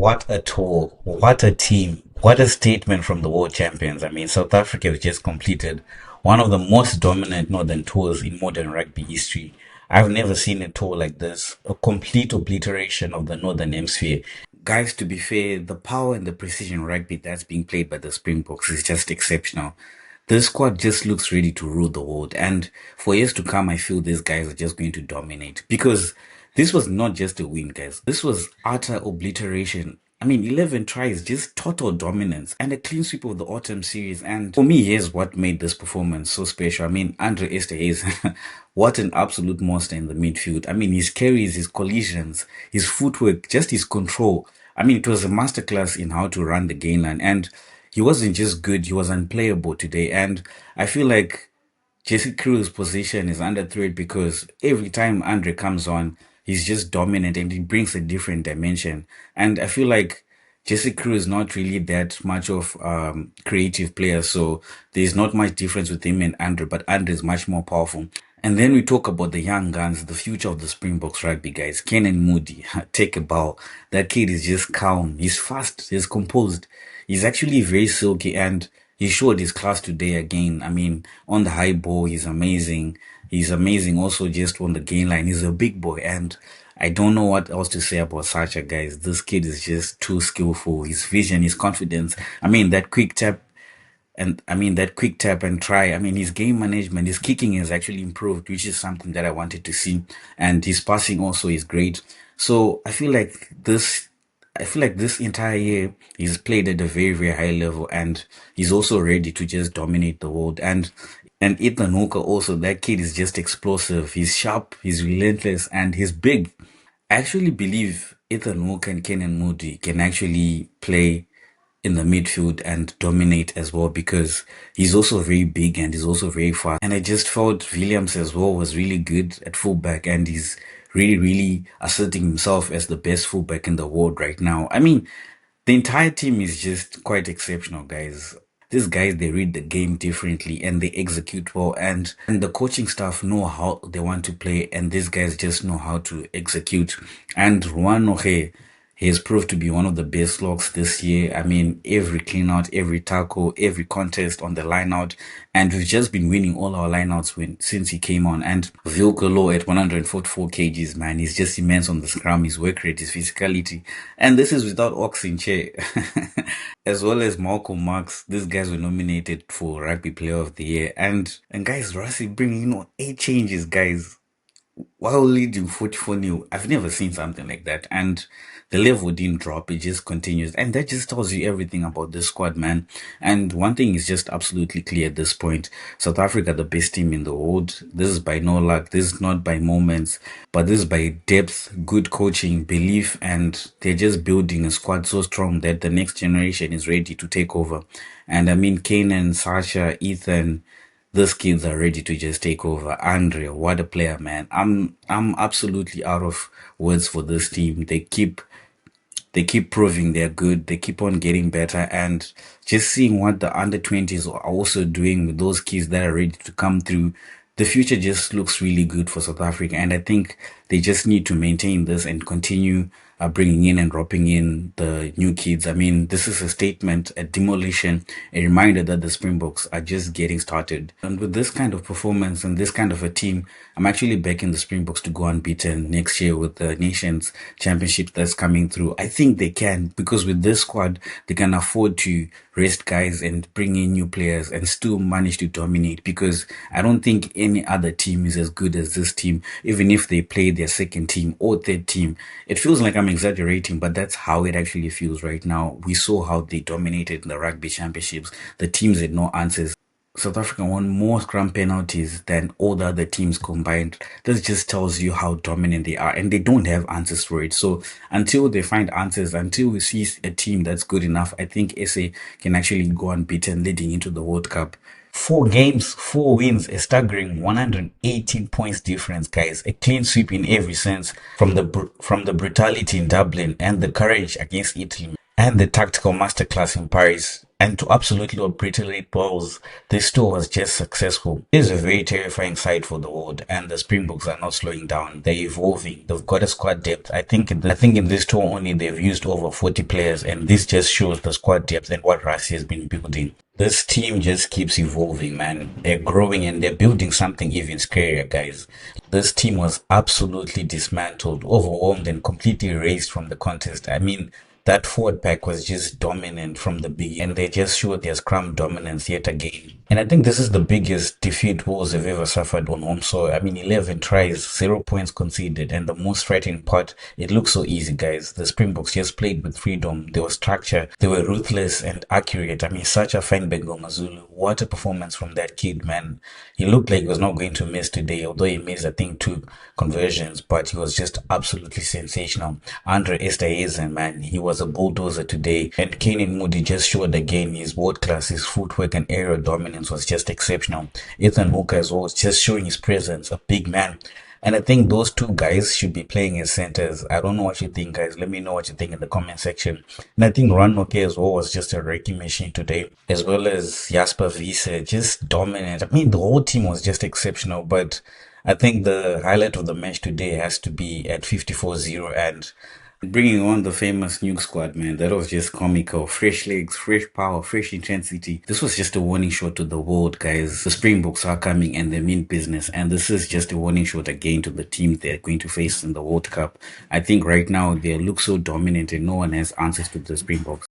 What a tour, what a team, what a statement from the world champions. I mean, South Africa has just completed one of the most dominant Northern tours in modern rugby history. I've never seen a tour like this, a complete obliteration of the Northern Hemisphere. Guys, to be fair, the power and the precision rugby that's being played by the Springboks is just exceptional. The squad just looks ready to rule the world. And for years to come, I feel these guys are just going to dominate because this was not just a win, guys. This was utter obliteration. I mean, 11 tries, just total dominance and a clean sweep of the autumn series. And for me, here's what made this performance so special. I mean, Andre Esterhuizen, what an absolute monster in the midfield. I mean, his carries, his collisions, his footwork, just his control. I mean, it was a masterclass in how to run the game line. And he wasn't just good, he was unplayable today. And I feel like Jesse Crew's position is under threat because every time Andre comes on, he's just dominant and he brings a different dimension. And I feel like Jesse Crew is not really that much of creative player, so there's not much difference with him and Andre, but Andre is much more powerful. And then we talk about the young guns, the future of the Springboks rugby guys. Canan Moodie, take a bow. That kid is just calm. He's fast. He's composed. He's actually very silky and he showed his class today again. I mean, on the high ball, he's amazing. He's amazing also just on the gain line. He's a big boy and I don't know what else to say about Sacha, guys. This kid is just too skillful. His vision, his confidence. I mean, that quick tap and try. I mean, his game management, his kicking has actually improved, which is something that I wanted to see. And his passing also is great. So I feel like this entire year he's played at a very, very high level and he's also ready to just dominate the world. And Ethan Hooker also, that kid is just explosive. He's sharp, he's relentless, and he's big. I actually believe Ethan Hooker and Canan Moodie can actually play in the midfield and dominate as well because he's also very big and he's also very fast. And I just felt Williams as well was really good at fullback and he's really, really asserting himself as the best fullback in the world right now. I mean, the entire team is just quite exceptional, guys. These guys, they read the game differently and they execute well and the coaching staff know how they want to play and these guys just know how to execute. And Ruan Nortje, he has proved to be one of the best locks this year. I mean, every clean out, every tackle, every contest on the line out. And we've just been winning all our line outs since he came on. And Wilco Louw at 144 kgs, man, he's just immense on the scrum, his work rate, his physicality. And this is without Ox in chair. As well as Malcolm Marx. These guys were nominated for Rugby Player of the Year. And guys, Rassi bringing, 8 changes, guys while leading 44-0. I've never seen something like that. And the level didn't drop. It just continues. And that just tells you everything about this squad, man. And one thing is just absolutely clear at this point. South Africa, the best team in the world. This is by no luck. This is not by moments. But this is by depth, good coaching, belief. And they're just building a squad so strong that the next generation is ready to take over. And I mean, Canan, Sacha, Ethan, these kids are ready to just take over. Andre, what a player, man. I'm absolutely out of words for this team. They keep proving they're good. They keep on getting better and just seeing what the under 20s are also doing with those kids that are ready to come through. The future just looks really good for South Africa. And I think they just need to maintain this and continue bringing in and dropping in the new kids. I mean, this is a statement, a demolition, a reminder that the Springboks are just getting started. And with this kind of performance and this kind of a team, I'm actually backing the Springboks to go unbeaten next year with the Nations Championship that's coming through. I think they can because with this squad, they can afford to rest guys and bring in new players and still manage to dominate because I don't think any other team is as good as this team, even if they play their second team or third team. It feels like I'm exaggerating, but that's how it actually feels right now. We saw how they dominated in the rugby championships. The teams had no answers. South Africa won more scrum penalties than all the other teams combined. This just tells you how dominant they are and they don't have answers for it. So until they find answers, until we see a team that's good enough, I think SA can actually go unbeaten leading into the World Cup. 4 games, 4 wins, a staggering 118 points difference, guys. A clean sweep in every sense, from the brutality in Dublin and the courage against Italy and the tactical masterclass in Paris. and to absolutely obliterate balls. This tour was just successful. It is a very terrifying sight for the world, and the Springboks are not slowing down. They're evolving. They've got a squad depth. I think in this tour only they've used over 40 players, and this just shows the squad depth and what Rassi has been building. This team just keeps evolving, man. They're growing and they're building something even scarier, guys. This team was absolutely dismantled, overwhelmed, and completely erased from the contest. I mean, that forward pack was just dominant from the beginning, and they just showed their scrum dominance yet again. And I think this is the biggest defeat Wolves have ever suffered on home soil. I mean, 11 tries, 0 points conceded, and the most frightening part, it looks so easy, guys. The Springboks just played with freedom. There was structure. They were ruthless and accurate. I mean, Sacha Feinberg-Mngomezulu, what a performance from that kid, man. He looked like he was not going to miss today, although he missed, I think, 2 conversions, but he was just absolutely sensational. Andre Esterhuizen, man, he was a bulldozer today. And Canan Moodie just showed again his world class, his footwork and aerial dominance was just exceptional. Ethan Hooker as well was just showing his presence, a big man. And I think those two guys should be playing as centers. I don't know what you think, guys. Let me know what you think in the comment section. And I think Ruan Nortje as well was just a wrecking machine today, as well as Jasper Wiese, just dominant. I mean, the whole team was just exceptional, but I think the highlight of the match today has to be at 54-0 and bringing on the famous Nuke Squad, man. That was just comical. Fresh legs, fresh power, fresh intensity. This was just a warning shot to the world, guys. The Springboks are coming and they mean business. And this is just a warning shot again to the team they're going to face in the World Cup. I think right now they look so dominant and no one has answers to the Springboks.